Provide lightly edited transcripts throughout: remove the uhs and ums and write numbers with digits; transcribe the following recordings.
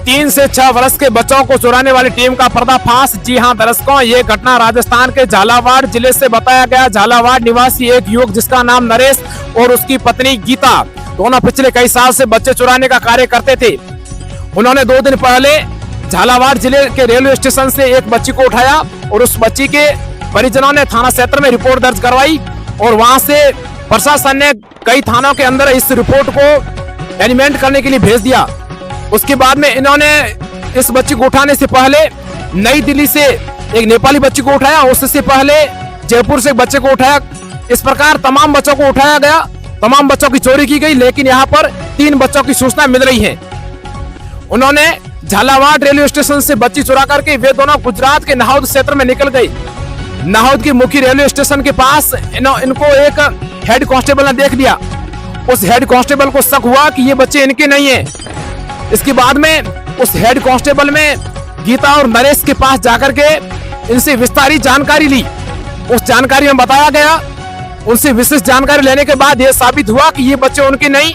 3 से 6 वर्ष के बच्चों को चुराने वाली टीम का पर्दाफाश। जी हां दर्शकों, ये घटना राजस्थान के झालावाड़ जिले से बताया गया। झालावाड़ निवासी एक युवक जिसका नाम नरेश और उसकी पत्नी गीता दोनों पिछले कई साल से बच्चे चुराने का कार्य करते थे। उन्होंने 2 दिन पहले झालावाड़ जिले के रेलवे स्टेशन से एक बच्ची को उठाया और उस बच्ची के परिजनों ने थाना क्षेत्र में रिपोर्ट दर्ज करवाई और वहां से प्रशासन ने कई थानों के अंदर इस रिपोर्ट को एलिमेंट करने के लिए भेज दिया। उसके बाद में इन्होंने इस बच्ची को उठाने से पहले नई दिल्ली से एक नेपाली बच्ची को उठाया, उससे पहले जयपुर से एक बच्चे को उठाया। इस प्रकार तमाम बच्चों को उठाया गया, तमाम बच्चों की चोरी की गई, लेकिन यहाँ पर 3 बच्चों की सूचना मिल रही है। उन्होंने झालावाड़ रेलवे स्टेशन से बच्ची चुरा करके वे दोनों गुजरात के नाहौद क्षेत्र में निकल गए। नाहौद की मुख्य रेलवे स्टेशन के पास इनको एक हेड कांस्टेबल ने देख लिया। उस हेड कांस्टेबल को शक हुआ कि ये बच्चे इनके नहीं है। इसके बाद में उस हेड कांस्टेबल में गीता और नरेश के पास जाकर के इनसे विस्तारित जानकारी ली। उस जानकारी में बताया गया, उनसे विशेष जानकारी लेने के बाद यह साबित हुआ कि ये बच्चे उनके नहीं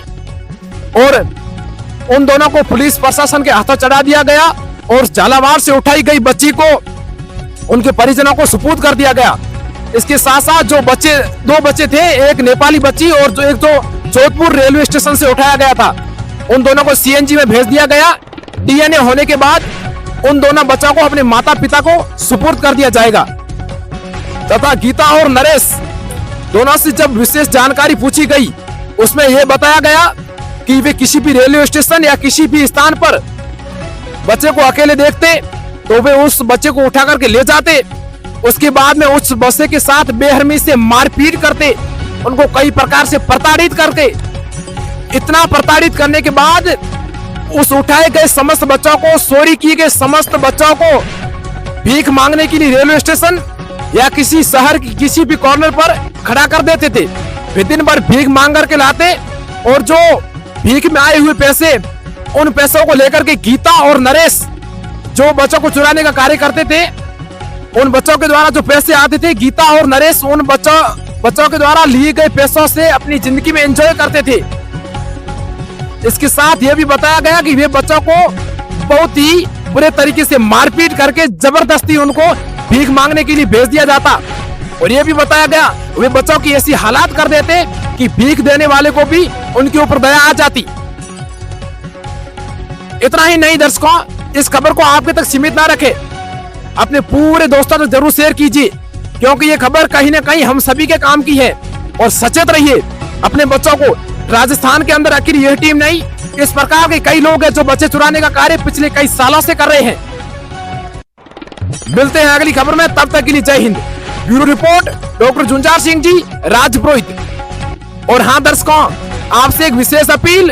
और उन दोनों को पुलिस प्रशासन के हाथों चढ़ा दिया गया और झालावाड़ से उठाई गई बच्ची को उनके परिजनों को सुपुर्द कर दिया गया। इसके साथ साथ जो बच्चे 2 बच्चे थे, एक नेपाली बच्ची और एक जोधपुर रेलवे स्टेशन से उठाया गया था, उन दोनों को सीएनजी में भेज दिया गया। डीएनए होने के बाद उन दोनों बच्चों को अपने माता पिता को सुपुर्द कर दिया जाएगा। तथा गीता और नरेश दोनों से जब विशेष जानकारी पूछी गई, उसमें यह बताया गया कि वे किसी भी रेलवे स्टेशन या किसी भी स्थान पर बच्चे को अकेले देखते तो वे उस बच्चे को उठा करके ले जाते। उसके बाद में उस बच्चे के साथ बेरहमी से मारपीट करते, उनको कई प्रकार से प्रताड़ित करके, इतना प्रताड़ित करने के बाद उस उठाए गए समस्त बच्चों को, चोरी किए गए समस्त बच्चों को भीख मांगने के लिए रेलवे स्टेशन या किसी शहर की किसी भी कॉर्नर पर खड़ा कर देते थे। वे दिन भर भीख मांग करके लाते और जो भीख में आए हुए पैसे, उन पैसों को लेकर के गीता और नरेश जो बच्चों को चुराने का कार्य करते थे, उन बच्चों के द्वारा जो पैसे आते थे, गीता और नरेश उन बच्चों के द्वारा लिए गए पैसों से अपनी जिंदगी में एंजॉय करते थे। इसके साथ यह भी बताया गया कि वे बच्चों को बहुत ही बुरे तरीके से मारपीट करके जबरदस्ती उनको भीख मांगने के लिए भेज दिया जाता और यह भी बताया गया वे बच्चों की ऐसी हालात कर देते कि भीख देने वाले को भी उनके ऊपर दया आ जाती। इतना ही नहीं दर्शकों, इस खबर को आपके तक सीमित ना रखें, अपने पूरे दोस्तों तक जरूर शेयर कीजिए, क्योंकि ये खबर कहीं ना कहीं हम सभी के काम की है। और सचेत रहिए अपने बच्चों को। राजस्थान के अंदर आखिर यह टीम नहीं, इस प्रकार के कई लोग हैं जो बच्चे चुराने का कार्य पिछले कई सालों से कर रहे हैं। मिलते हैं अगली खबर में, तब तक के लिए जय हिंद। Bureau report doctor Junjar Singh ji, Rajpurohit. और हाँ दर्शकों, आपसे एक विशेष अपील,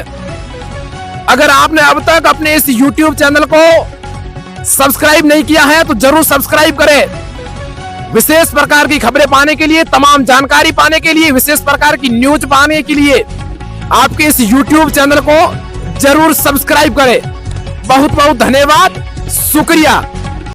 अगर आपने अब तक अपने इस YouTube चैनल को सब्सक्राइब नहीं किया है तो जरूर सब्सक्राइब करें। विशेष प्रकार की खबरें पाने के लिए, तमाम जानकारी पाने के लिए, विशेष प्रकार की न्यूज पाने के लिए आपके इस YouTube चैनल को जरूर सब्सक्राइब करें। बहुत बहुत धन्यवाद, शुक्रिया।